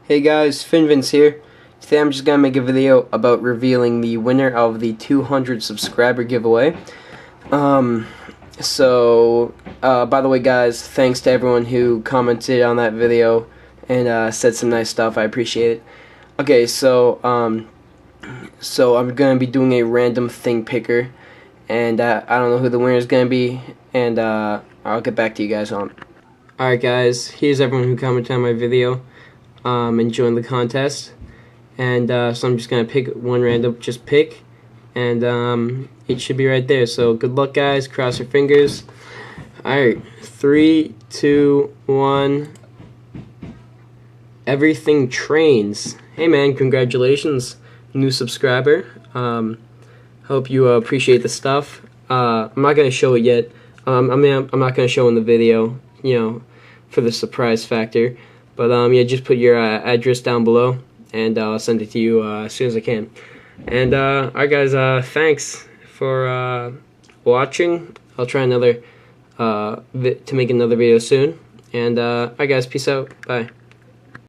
Hey guys, FinVince here. Today I'm just going to make a video about revealing the winner of the 200 subscriber giveaway. By the way guys, thanks to everyone who commented on that video and said some nice stuff. I appreciate it. Okay, so I'm going to be doing a random thing picker, and I don't know who the winner is going to be, and I'll get back to you guys on it. Alright guys, here's everyone who commented on my video and joined the contest, and so I'm just gonna pick one random pick, and it should be right there. So good luck guys, cross your fingers. Alright, 3, 2, 1. Everything Trains. Hey man, congratulations, new subscriber. Hope you appreciate the stuff. I'm not gonna show it yet. I'm not gonna show in the video, for the surprise factor. But yeah, just put your address down below, and I'll send it to you as soon as I can. And alright guys, thanks for watching. I'll try to make another video soon. And alright guys, peace out. Bye.